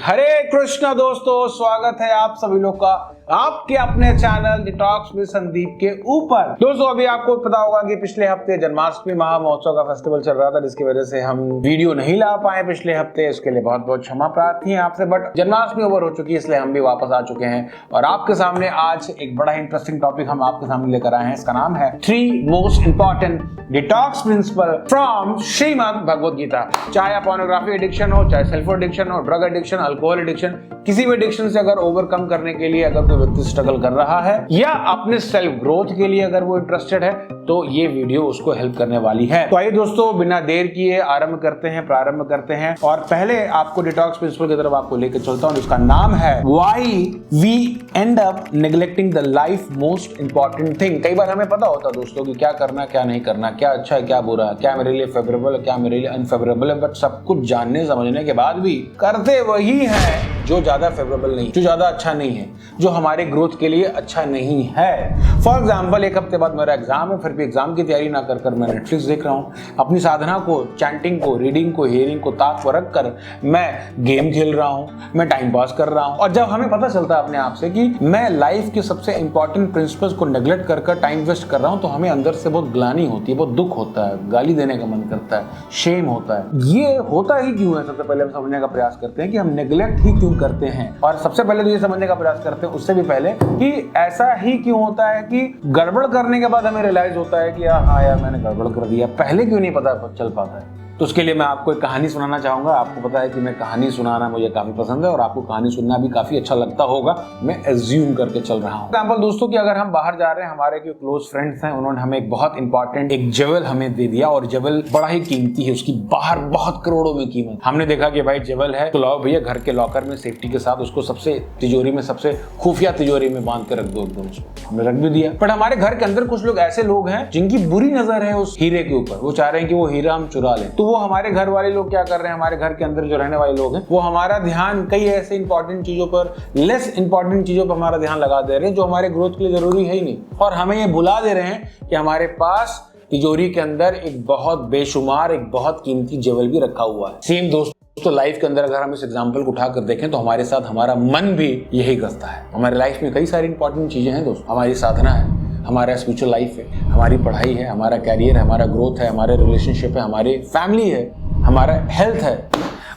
हरे कृष्णा दोस्तों, स्वागत है आप सभी लोग का आपके अपने चैनल डिटॉक्स विद संदीप के ऊपर। दोस्तों अभी आपको पता होगा कि पिछले हफ्ते जन्माष्टमी महामहोत्सव का फेस्टिवल चल रहा था, जिसकी वजह से हम वीडियो नहीं ला पाए पिछले हफ्ते। इसके लिए बहुत बहुत क्षमा प्रार्थी है आपसे, बट जन्माष्टमी ओवर हो चुकी है, इसलिए हम भी वापस आ चुके हैं और आपके सामने आज एक बड़ा इंटरेस्टिंग टॉपिक हम आपके सामने लेकर आए हैं। इसका नाम है 3 most important detox principle from Shrimad Bhagavad Gita. चाहे पोर्नोग्राफी एडिक्शन हो, चाहे सेल्फ एडिक्शन हो, ड्रग एडिक्शन, अल्कोहल एडिक्शन, किसी भी एडिक्शन से अगर ओवरकम करने के लिए अगर कोई व्यक्ति स्ट्रगल कर रहा है या अपने सेल्फ ग्रोथ के लिए अगर वो इंटरेस्टेड है, तो ये वीडियो उसको हेल्प करने वाली है। तो आइए दोस्तों, बिना देर किए प्रारंभ करते हैं और पहले आपको डिटॉक्स प्रिंसिपल की तरफ आपको लेकर चलता हूं, जिसका नाम है Why we end up neglecting the life most important thing। कई बार हमें पता होता है दोस्तों कि क्या करना क्या नहीं करना, क्या अच्छा है क्या बुरा है, क्या मेरे लिए फेवरेबल है क्या मेरे लिए अनफेवरेबल है, बट सब कुछ जानने समझने के बाद भी करते वही है जो ज्यादा फेवरेबल नहीं, जो ज्यादा अच्छा नहीं है, जो हमारे ग्रोथ के लिए अच्छा नहीं है। फॉर एग्जाम्पल, एक हफ्ते बाद मेरा एग्जाम है, फिर भी एग्जाम की तैयारी ना कर मैं नेटफ्लिक्स देख रहा हूँ। अपनी साधना को, चैंटिंग को, रीडिंग को, हियरिंग को ताक पर रख कर मैं गेम खेल रहा हूँ, मैं टाइम पास कर रहा हूँ। और जब हमें पता चलता है अपने आप से कि मैं लाइफ के सबसे इंपॉर्टेंट प्रिंसिपल्स को नेग्लेक्ट कर टाइम वेस्ट कर रहा हूँ, तो हमें अंदर से बहुत ग्लानि होती है, बहुत दुख होता है, गाली देने का मन करता है, शेम होता है। ये होता ही क्यों है? सबसे पहले हम समझने का प्रयास करते हैं कि हम नेग्लेक्ट ही क्यों करते हैं, और सबसे पहले तो ये समझने का प्रयास करते हैं उससे भी पहले कि ऐसा ही क्यों होता है कि गड़बड़ करने के बाद हमें रियलाइज होता है कि हाँ यार मैंने गड़बड़ कर दिया, पहले क्यों नहीं पता चल पाता है। तो उसके लिए मैं आपको एक कहानी सुनाना चाहूंगा। आपको पता है कि मैं कहानी सुनाना मुझे काफी पसंद है और आपको कहानी सुनना भी काफी अच्छा लगता होगा, मैं एज्यूम करके चल रहा हूँ। एग्जाम्पल दोस्तों कि अगर हम बाहर जा रहे हैं, हमारे जो क्लोज फ्रेंड्स हैं उन्होंने हमें एक बहुत इंपॉर्टेंट एक जेवल हमें दे दिया और जेवल बड़ा ही कीमती है, उसकी बाहर बहुत करोड़ों में कीमत। हमने देखा कि भाई जेवल है तो लाओ भैया घर के लॉकर में सेफ्टी के साथ उसको सबसे तिजोरी में, सबसे खुफिया तिजोरी में बांध के रख दो एकदम। उसको हमने रख भी दिया, बट हमारे घर के अंदर कुछ लोग ऐसे लोग हैं जिनकी बुरी नजर है उस हीरे के ऊपर, वो चाह रहे हैं कि वो हीरा हम चुरा लें। तो वो हमारे घर वाले लोग क्या कर रहे हैं, हमारे घर के अंदर जो रहने वाले लोग हैं वो हमारा ध्यान कई ऐसे इंपॉर्टेंट चीजों पर, लेस इंपॉर्टेंट चीजों पर हमारा ध्यान लगा दे रहे हैं जो हमारे ग्रोथ के लिए जरूरी है ही नहीं, और हमें ये भुला दे रहे हैं कि हमारे पास तिजोरी के अंदर एक बहुत बेशुमार, एक बहुत कीमती जेवल भी रखा हुआ है। सेम दोस्तों लाइफ के अंदर अगर हम इस एग्जाम्पल को उठाकर देखें तो हमारे साथ हमारा मन भी यही करता है। हमारे लाइफ में कई सारी इंपॉर्टेंट चीजें हैं दोस्तों, हमारी साधना है, हमारा स्पिरिचुअल लाइफ है, हमारी पढ़ाई है, हमारा कैरियर है, हमारा ग्रोथ है, हमारे रिलेशनशिप है, हमारी फैमिली है, हमारा हेल्थ है।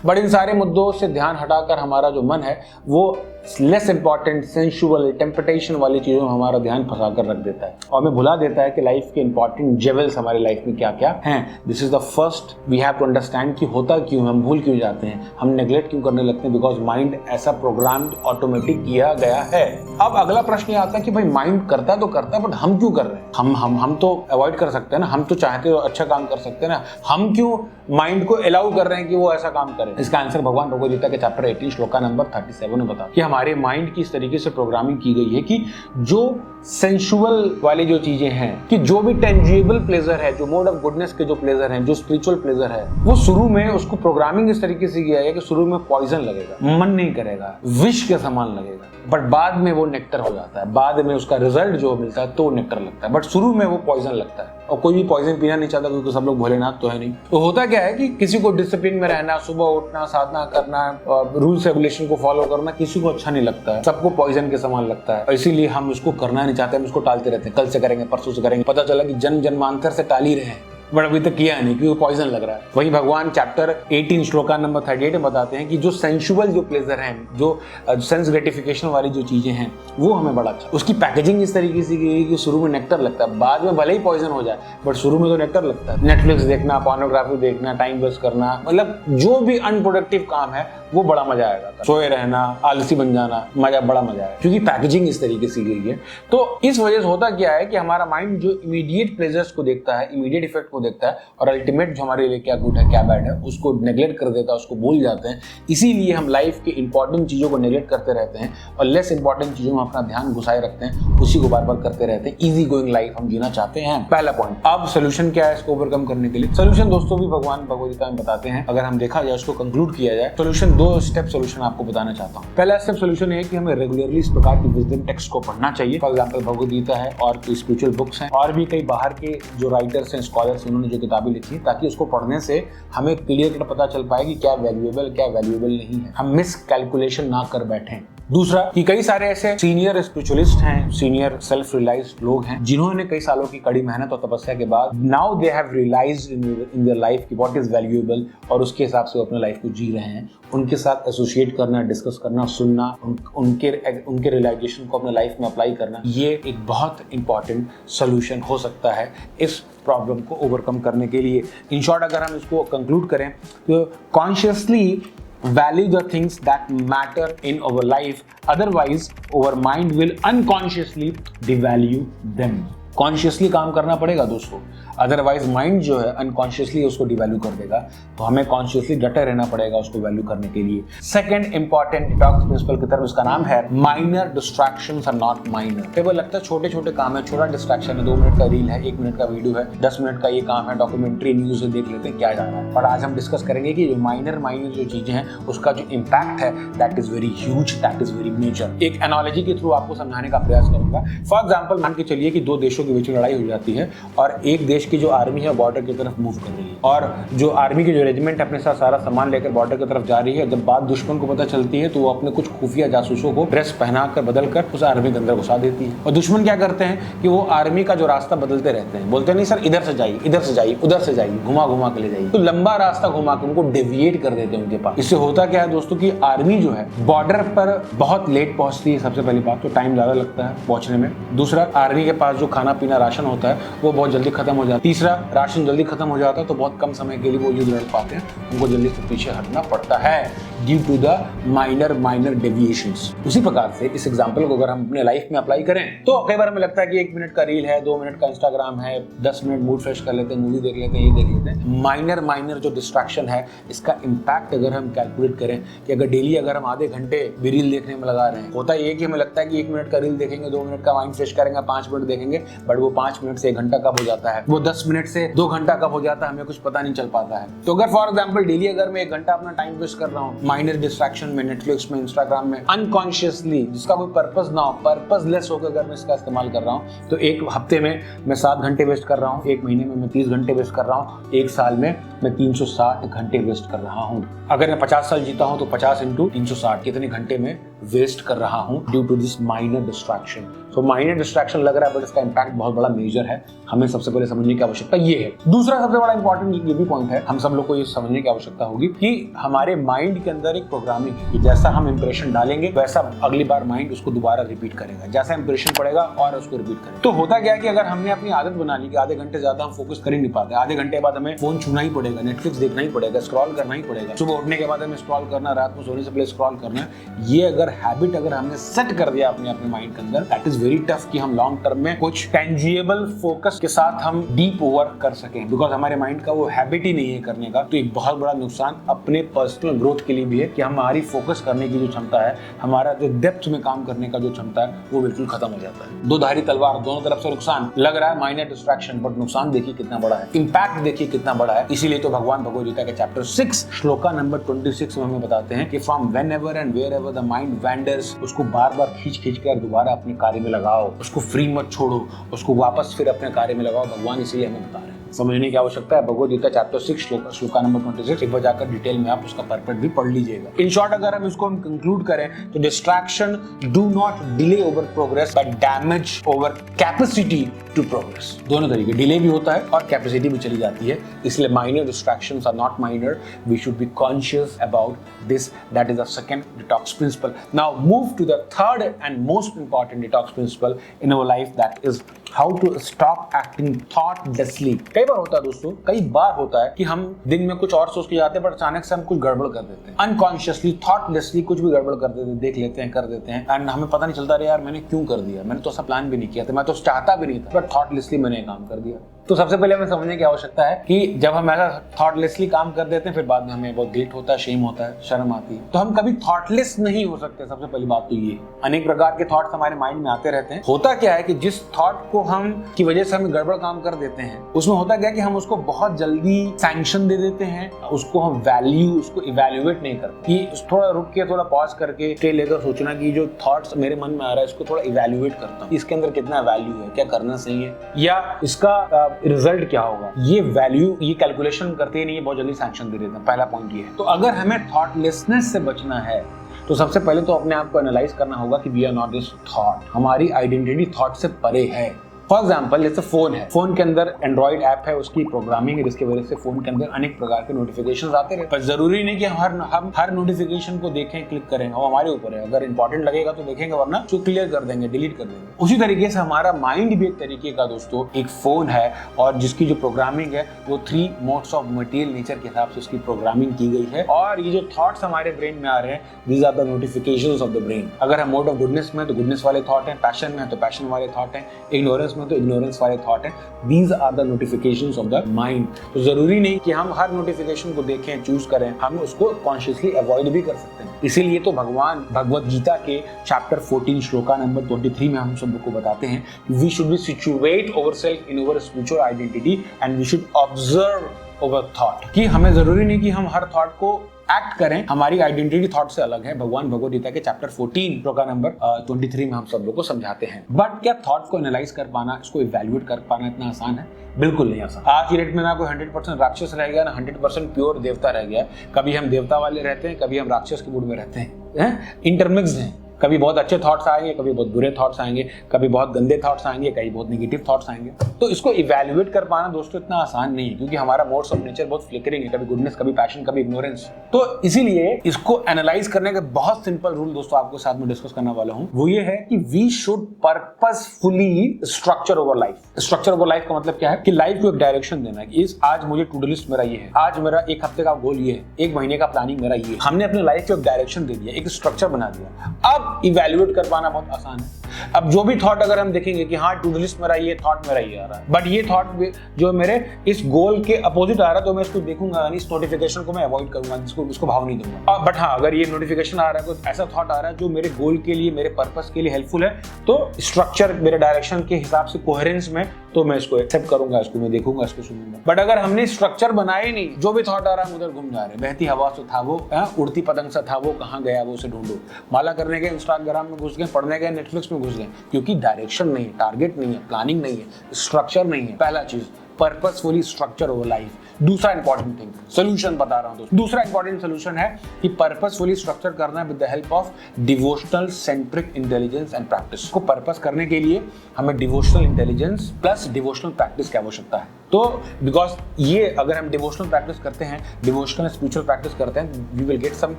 बट इन सारे मुद्दों से ध्यान हटाकर हमारा जो मन है वो लेस इंपॉर्टेंट, सेंसुअल, टेम्पटेशन वाली चीजों में हमारा ध्यान फंसा कर रख देता है और हमें भुला देता है कि लाइफ के इंपॉर्टेंट जेवल्स हमारी लाइफ में क्या क्या हैं। This is the first we have to understand कि होता क्यों, हम भूल क्यों जाते हैं, हम नेग्लेक्ट क्यों करने लगते हैं, बिकॉज माइंड ऐसा प्रोग्राम ऑटोमेटिक किया गया है। अब अगला प्रश्न ये आता है कि भाई माइंड करता तो करता है, बट हम क्यों कर रहे हैं? हम तो अवॉइड कर सकते हैं ना, हम तो चाहते हो अच्छा काम कर सकते हैं ना, हम क्यों माइंड को अलाउ कर रहे हैं कि वो ऐसा काम करे? इसका आंसर भगवान भगवद गीता के चैप्टर 18 श्लोका नंबर 37 में बता कि हमारे माइंड की इस तरीके से प्रोग्रामिंग की गई है कि जो सेंसुअल वाली जो चीजें हैं, कि जो भी टेंजिबल प्लेजर है, जो मोड ऑफ गुडनेस के जो प्लेजर हैं, जो स्पिरिचुअल प्लेजर है, वो शुरू में उसको प्रोग्रामिंग इस तरीके से किया है कि शुरू में पॉइजन लगेगा, मन नहीं करेगा, विष के समान लगेगा, बट बाद में वो नेक्टर हो जाता है, बाद में उसका रिजल्ट जो मिलता है तो नेक्टर लगता है, बट शुरू में वो पॉइजन लगता है। और कोई भी पॉइजन पीना नहीं चाहता क्योंकि सब लोग भोलेनाथ तो है नहीं। तो होता क्या है कि किसी को डिसिप्लिन में रहना, सुबह उठना, साधना करना, रूल्स रेगुलेशन को फॉलो करना किसी को अच्छा नहीं लगता है, सबको पॉइजन के समान लगता है, इसीलिए हम उसको करना नहीं चाहते, हम उसको टालते रहते हैं। कल से करेंगे, परसों से करेंगे, पता चला कि जन्म जन्मांतर से टाल ही रहे हैं, बट अभी तक किया नहीं क्योंकि पॉइजन लग रहा है। वही भगवान चैप्टर 18 श्लोका नंबर 38 में बताते हैं कि जो सेंसुअल जो प्लेजर हैं, जो सेंस ग्रेटिफिकेशन वाली जो चीजें हैं, वो हमें बड़ा अच्छा, उसकी पैकेजिंग इस तरीके से की कि शुरू में नेक्टर लगता है, बाद में भले ही पॉइजन हो जाए बट शुरू में तो नेक्टर लगता है। नेटफ्लिक्स देखना, पोर्नोग्राफी देखना, टाइम वेस्ट करना, मतलब जो भी अनप्रोडक्टिव काम है वो बड़ा मजा आएगा। सोए रहना, आलसी बन जाना, बड़ा मजा आएगा क्योंकि पैकेजिंग इस तरीके से की गई है। तो इस वजह से होता क्या है कि हमारा माइंड जो इमीडिएट प्लेजर्स को देखता है, इमीडिएट इफेक्ट को देखता है और अल्टीमेट जो हमारे लिए क्या गुड है क्या बैड है उसको नेग्लेक्ट कर देता है, उसको भूल जाते हैं। इसीलिए हम लाइफ के इंपॉर्टेंट चीजों को नेग्लेक्ट करते रहते हैं और लेस इंपॉर्टेंट चीजों में अपना ध्यान घुसाए रखते हैं, उसी को बार बार करते रहते हैं। इजी गोइंग लाइफ हम जीना चाहते हैं। पहला पॉइंट। अब सोल्यूशन क्या है इसको ओवरकम करने के लिए? सोल्यूशन दोस्तों भी भगवान भगवद गीता में बताते हैं। अगर हम देखा जाए, उसको कंक्लूड किया जाए, सोल्यूशन 2 स्टेप सोल्यूशन आपको बताना चाहता हूँ। पहला स्टेप सोल्यूशन है कि हमें रेगुलरली इस प्रकार की विजडम टेक्स्ट को पढ़ना चाहिए। फॉर एग्जाम्पल भगवद गीता है और स्पिरिचुअल बुक्स हैं और भी कई बाहर के जो राइटर्स हैं, स्कॉलर्स उन्होंने जो किताबें लिखी है, ताकि उसको पढ़ने से हमें क्लियर कट पता चल पाए कि क्या वैल्यूएबल क्या वैल्यूएबल नहीं है, हम मिस कैलकुलेशन ना कर बैठें। दूसरा कि कई सारे ऐसे सीनियर स्पिरिचुअलिस्ट हैं, सीनियर सेल्फ रियलाइज्ड लोग हैं, जिन्होंने कई सालों की कड़ी मेहनत और तपस्या के बाद now they have realised in their life कि व्हाट इज वैल्यूएबल, और उसके हिसाब से वो अपने लाइफ को जी रहे हैं। उनके साथ एसोसिएट करना, डिस्कस करना, सुनना, उनके रियलाइजेशन को अपने लाइफ में अप्लाई करना, ये एक बहुत इंपॉर्टेंट सोल्यूशन हो सकता है इस प्रॉब्लम को ओवरकम करने के लिए। इन शॉर्ट अगर हम इसको कंक्लूड करें तो consciously value the things that matter in our life, otherwise our mind will unconsciously devalue them। Consciously काम करना पड़ेगा दोस्तों, अदरवाइज माइंड जो है अनकॉन्शियसली उसको डिवैल्यू कर देगा। तो हमें कॉन्शियसली डटे रहना पड़ेगा उसको वैल्यू करने के लिए। सेकंड इंपॉर्टेंट डिटॉक्स प्रिंसिपल की तरफ, इसका नाम है minor distractions are not minor. Table लगता है छोटे छोटे काम है, छोटा डिस्ट्रैक्शन है, 2 मिनट का रील है, 1 मिनट का वीडियो है, 10 मिनट का ये काम है, डॉक्यूमेंट्री न्यूज है, देख लेते हैं क्या जा रहा है। और आज हम डिस्कस करेंगे कि जो माइनर जो चीजें हैं उसका जो इम्पैक्ट है that is very huge, that is very major. एक एनालॉजी के थ्रू आपको समझाने का प्रयास करूंगा। फॉर एग्जाम्पल मान के चलिए कि 2 देशों के बीच लड़ाई हो जाती है और एक देश की जो आर्मी है बॉर्डर की तरफ मूव कर रही है, और जो आर्मी की जो रेजिमेंट अपने साथ सारा सामान लेकर बॉर्डर की तरफ जा रही है। जब बात दुश्मन को पता चलती है तो वो अपने कुछ खुफिया जासूसों को ड्रेस पहनाकर बदलकर उस आर्मी के अंदर घुसा देती है। और दुश्मन क्या करते हैं कि वो आर्मी का जो रास्ता बदलते रहते हैं, बोलते नहीं सर इधर से जाइए, इधर से जाइए, उधर से जाइए, घुमा घुमा के ले जाइए, तो लंबा रास्ता घुमा के उनको डेविएट कर देते हैं उनके पास। इससे होता क्या है दोस्तों कि आर्मी जो है बॉर्डर पर बहुत लेट पहुंचती है, सबसे पहली बात तो टाइम ज्यादा लगता है पहुंचने में। दूसरा, आर्मी के पास जो खाना पीना राशन होता है वो बहुत जल्दी खत्म हो जाता है। तीसरा, राशन जल्दी खत्म हो जाता है तो बहुत कम समय के लिए वो युद्ध लड़ पाते हैं, उनको जल्दी से पीछे हटना पड़ता है due to the minor deviations. उसी प्रकार से इस एग्जांपल को अगर हम अपने लाइफ में अप्लाई करें तो कई बार हमें लगता है कि 1 मिनट का रील है, 2 मिनट का इंस्टाग्राम है, 10 मिनट मूड फ्रेश कर लेते हैं, मूवी देख लेते हैं, ये देख लेते हैं। माइनर जो डिस्ट्रैक्शन है इसका इम्पैक्ट अगर हम कैलकुलेट करें कि अगर डेली अगर हम आधे घंटे भी रील देखने में लगा रहे हैं, होता ये कि हमें लगता है कि 1 मिनट का रील देखेंगे, 2 मिनट का माइंड फ्रेश करेंगे, 5 मिनट देखेंगे, बट वो 5 मिनट से 1 घंटा कब हो जाता है, वो 10 मिनट से 2 घंटा कब हो जाता है, हमें कुछ पता नहीं चल पाता है। तो अगर फॉर एग्जांपल डेली अगर मैं 1 घंटा अपना टाइम वेस्ट कर रहा हूँ माइनर डिस्ट्रैक्शन में, नेटफ्लिक्स में, इंस्टाग्राम में, अनकॉन्शियसली, जिसका कोई पर्पस ना हो, पर्पसलेस होकर अगर मैं इसका इस्तेमाल कर रहा हूँ, तो 1 हफ्ते में मैं 7 घंटे वेस्ट कर रहा हूँ, 1 महीने में मैं 30 घंटे वेस्ट कर रहा हूँ, 1 साल में मैं 360 घंटे वेस्ट कर रहा हूँ। अगर मैं 50 साल जीता हूँ तो 50 × 360 कितने घंटे में वेस्ट कर रहा हूँ due to this minor distraction. तो माइनर डिस्ट्रैक्शन लग रहा है बट इसका इम्पैक्ट बहुत बड़ा मेजर है, हमें सबसे पहले समझने की आवश्यकता ये है। दूसरा सबसे बड़ा इंपॉर्टेंट ये भी पॉइंट है, हम सब लोग को ये समझने की आवश्यकता होगी कि हमारे माइंड के अंदर एक प्रोग्रामिंग है कि जैसा हम इंप्रेशन डालेंगे वैसा अगली बार माइंड उसको दोबारा रिपीट करेगा, जैसा इंप्रेशन पड़ेगा और उसको रिपीट करेगा। तो होता क्या है कि अगर हमने अपनी आदत बना ली कि आधे घंटे ज्यादा हम फोकस कर ही नहीं पाते, आधे घंटे बाद हमें फोन छूना ही पड़ेगा, नेटफ्लिक्स देखना ही पड़ेगा, स्क्रॉल करना ही पड़ेगा, सुबह उठने के बाद हमें स्क्रॉल करना, रात में सोने से पहले स्क्रॉल करना, ये अगर हैबिट अगर हमने सेट कर दिया अपने माइंड के अंदर, दैट इज वेरी टफ कि हम लॉन्ग टर्म में कुछ टेंजिबल फोकस के साथ हम डीप वर्क कर सकें, बिकॉज हमारे माइंड का वो हैबिट ही नहीं है करने का। तो एक बहुत बड़ा नुकसान अपने पर्सनल ग्रोथ के लिए भी है कि हमारी फोकस करने की जो क्षमता है, हमारा जो डेप्थ में काम करने का जो क्षमता है, वो बिल्कुल खत्म हो जाता है। दो धारी तलवार, दोनों तरफ से नुकसान लग रहा है, माइनर डिस्ट्रैक्शन, बट नुकसान देखिए कितना बड़ा है, इंपैक्ट देखिए कितना बड़ा है। इसीलिए तो भगवान भगवद गीता के चैप्टर 6 श्लोका नंबर 26 में हमें बताते हैं कि from whenever and wherever the mind vendors, उसको बार बार खींच कर दोबारा अपने कार्य में लगाओ, उसको फ्री मत छोड़ो, उसको वापस फिर अपने कार्य में लगाओ। भगवान इसीलिए हमें बता रहे हैं, समझने की आवश्यकता है। भगवद गीता चैप्टर 6 श्लोका नंबर 26, एक बार जाकर डिटेल में आप उसका पर्पस भी पढ़ लीजिएगा। इन शॉर्ट अगर हम इसको कंक्लूड करें तो distraction do not delay over progress but damage over capacity to progress. दोनों तरीके, डिले भी होता है और कैपेसिटी भी चली जाती है। इसलिए minor distractions are not minor, we should be conscious about this. That is the second detox principle. Now move to the third and most important detox principle in our life, that is how to stop acting thoughtlessly. कई बार होता है दोस्तों, कई बार होता है कि हम दिन में कुछ और सोच के जाते हैं पर अचानक से हम कुछ गड़बड़ कर देते हैं, अनकॉन्शियसली, थॉटलेसली कुछ भी गड़बड़ कर देते हैं, देख लेते हैं, कर देते हैं, एंड हमें पता नहीं चलता रे यार मैंने क्यों कर दिया, मैंने तो ऐसा प्लान भी नहीं किया था, मैं तो चाहता भी नहीं था, बट थॉटलेसली मैंने काम कर दिया। तो सबसे पहले हमें समझने की आवश्यकता है कि जब हम ऐसा थॉटलेसली काम कर देते हैं फिर बाद में हमें बहुत गिल्ट होता है, शेम होता है, शर्म आती है। तो हम कभी थॉटलेस नहीं हो सकते। सबसे पहली बात तो ये, अनेक प्रकार के थॉट्स हमारे माइंड में आते रहते हैं। होता क्या है कि जिस थॉट को हम की वजह से हम गड़बड़ काम कर देते हैं, उसमें होता क्या है कि हम उसको बहुत जल्दी सैंक्शन दे देते हैं, उसको हम वैल्यू, उसको इवैल्यूएट नहीं करते कि थोड़ा रुक के, थोड़ा पॉज करके स्टे लेकर सोचना कि जो थॉट्स मेरे मन में आ रहा है इसको थोड़ा इवैल्यूएट करता हूँ, इसके अंदर कितना वैल्यू है, क्या करना सही है, या इसका रिजल्ट क्या होगा, ये वैल्यू, ये कैलकुलेशन करते ही नहीं, बहुत जल्दी सैंक्शन दे देते हैं। पहला पॉइंट ये है। तो अगर हमें थॉटलेसनेस से बचना है तो सबसे पहले तो अपने आप को एनालाइज करना होगा कि we are not this thought, हमारी आइडेंटिटी थॉट से परे है। फॉर एग्जाम्पल जैसे फोन है, फोन के अंदर एंड्रॉइड ऐप है, उसकी प्रोग्रामिंग है, जिसकी वजह से फोन के अंदर अनेक प्रकार के नोटिफिकेशंस आते रहे। पर जरूरी नहीं कि हम हर नोटिफिकेशन को देखें, क्लिक करें, वो हमारे ऊपर है। अगर इंपॉर्टेंट लगेगा तो देखेंगे, वरना जो क्लियर कर देंगे, डिलीट कर देंगे। उसी तरीके से हमारा माइंड भी एक तरीके का दोस्तों एक फोन है, और जिसकी जो प्रोग्रामिंग है वो 3 मोड्स ऑफ मटेरियल नेचर के हिसाब से उसकी प्रोग्रामिंग की गई है। और ये जो थॉट्स हमारे ब्रेन में आ रहे हैं, these are the notifications of the brain. अगर हम मोड ऑफ गुडनेस में तो गुडनेस वाले थॉट हैं, पैशन में है तो पैशन वाले थॉट हैं, इग्नोरेंस में तो इग्नोरेंस वाले थॉट है। These are the notifications of the mind। तो जरूरी नहीं कि हम हर नोटिफिकेशन को देखें, चूज करें, हम उसको कॉन्शियसली अवॉइड भी कर सकते हैं। इसीलिए तो भगवान भगवत गीता के चैप्टर 14 श्लोका नंबर 23 में हम सबको बताते हैं we should be situate ourself in our spiritual identity and we should observe our thought. कि हमें जरूरी नहीं कि हम हर थॉट को एक्ट करें, हमारी आइडेंटिटी थॉट से अलग है। भगवान भगवत गीता के चैप्टर 14 श्लोका नंबर 23 में हम सब लोग को समझाते हैं। बट क्या थॉट को एनालाइज कर पाना, इसको इवैल्यूएट कर पाना इतना आसान है? बिल्कुल नहीं आसान। आज की डेट में ना कोई 100% राक्षस रह गया, ना 100% प्योर देवता रह गया। कभी हम देवता वाले रहते हैं, कभी हम राक्षस के मूड में रहते हैं, इंटरमिक्स्ड हैं। कभी बहुत अच्छे थॉट्स आएंगे, कभी बहुत बुरे थॉट्स आएंगे, कभी बहुत गंदे थॉट्स आएंगे, कभी बहुत नेगेटिव थॉट्स आएंगे। तो इसको इवैल्यूएट कर पाना दोस्तों इतना आसान नहीं है, क्योंकि हमारा मोड्स ऑफ नेचर बहुत फ्लिकरिंग है, कभी गुडनेस, कभी पैशन, कभी इग्नोरेंस। तो इसीलिए इसको एनालाइज करने का बहुत सिंपल रूल दोस्तों आपको साथ में डिस्कस करने वाला हूं। वो ये है कि we should purposefully structure over life. Structure over life का मतलब क्या है कि लाइफ को एक डायरेक्शन देना है। इस आज मुझे टू डू लिस्ट मेरा ये है, आज मेरा एक हफ्ते का गोल ये है, एक महीने का प्लानिंग मेरा ये है। हमने अपने लाइफ को एक डायरेक्शन दे दिया, एक स्ट्रक्चर बना दिया। अब इवैल्यूएट कर पाना बहुत आसान है। अब जो भी थॉट अगर हम देखेंगे कि हाँ टू डू लिस्ट मेरा ये थॉट मेरा ये आ रहा है, बट ये थॉट जो मेरे इस गोल के अपोजिट आ रहा है, तो मैं इसको देखूंगा, इस नोटिफिकेशन को मैं अवॉइड करूंगा, इसको भाव नहीं दूंगा। बट हाँ अगर ये नोटिफिकेशन आ रहा है, कोई ऐसा थॉट आ रहा है जो मेरे गोल के लिए, मेरे पर्पस के लिए हेल्पफुल है, तो स्ट्रक्चर मेरे डायरेक्शन के हिसाब से कोहेरेंस में, तो मैं इसको एक्सेप्ट करूंगा, इसको मैं देखूंगा, इसको सुनूंगा। बट अगर हमने स्ट्रक्चर बनाया ही नहीं, जो भी थॉट आ रहा है उधर घूम जा रहे हैं, बहती हवा से था वो, उड़ती पतंग सा था वो, कहाँ गया वो, उसे ढूंढो। माला करने के इंस्टाग्राम में घुस गए, पढ़ने गए नेटफ्लिक्स में घुस गए, क्योंकि डायरेक्शन नहीं है, टारगेट नहीं है, प्लानिंग नहीं है, स्ट्रक्चर नहीं है। पहला चीज पर्पसफुली स्ट्रक्चर ओवर लाइफ। दूसरा इंपॉर्टेंट थिंग, सोल्यूशन बता रहा हूं दोस्तों। दूसरा इंपॉर्टेंट सोल्यूशन है कि पर्पसफुली स्ट्रक्चर करना है with the help of devotional centric intelligence and practice. को पर्पस करने के लिए हमें devotional intelligence plus devotional practice की आवश्यकता है। तो बिकॉज ये अगर हम डिवोशनल प्रैक्टिस करते हैं, डिवोशनल स्पिरिचुअल प्रैक्टिस करते हैं, we will get some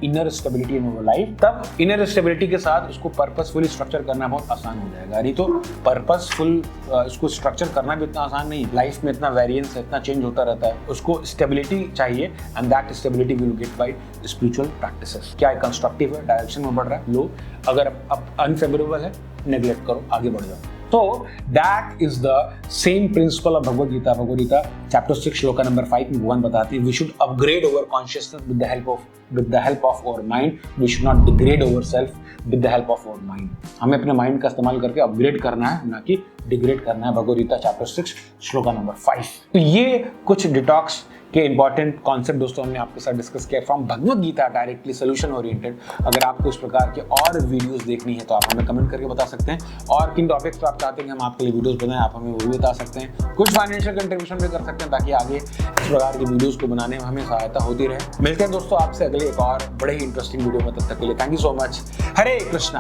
inner stability in our life. तब इनर स्टेबिलिटी के साथ उसको पर्पसफुली स्ट्रक्चर करना बहुत आसान हो जाएगा। नहीं तो पर्पसफुल इसको स्ट्रक्चर करना भी इतना आसान नहीं। लाइफ में इतना वेरिएंस है, इतना चेंज होता रहता है, उसको स्टेबिलिटी चाहिए, and that stability will get by spiritual practices. क्या है, कंस्ट्रक्टिव है, डायरेक्शन में बढ़ रहा है, लो। अगर अब अनफेवरेबल है, नेग्लेक्ट करो, आगे बढ़ जाओ। So that is the same principle of Bhagavad Gita. Bhagavad Gita chapter 6 shloka number 5 में भगवान बताते हैं we should upgrade our consciousness with the help of our mind. We should not degrade ourselves with the help of our mind. हमें अपने mind का इस्तेमाल करके upgrade करना है, ना कि डिग्रेड करना है। Bhagavad Gita chapter 6 shloka number 5। तो ये कुछ डिटॉक्स के इंपॉर्टेंट कॉन्सेप्ट दोस्तों हमने आपके साथ डिस्कस किया from Bhagavad Gita, directly solution oriented. अगर आपको इस प्रकार के और वीडियोस देखनी है तो आप हमें कमेंट करके बता सकते हैं, और किन टॉपिक्स पर आप चाहते हैं कि हम आपके लिए वीडियोस बनाएं, आप हमें वो भी बता सकते हैं। कुछ फाइनेंशियल कंट्रीब्यूशन भी कर सकते हैं, ताकि आगे इस प्रकार की वीडियोस को बनाने में हमें सहायता होती रहे। मिलते हैं दोस्तों आपसे अगले एक और बड़े ही इंटरेस्टिंग वीडियो में, तब तक के लिए thank you so much. Hare Krishna.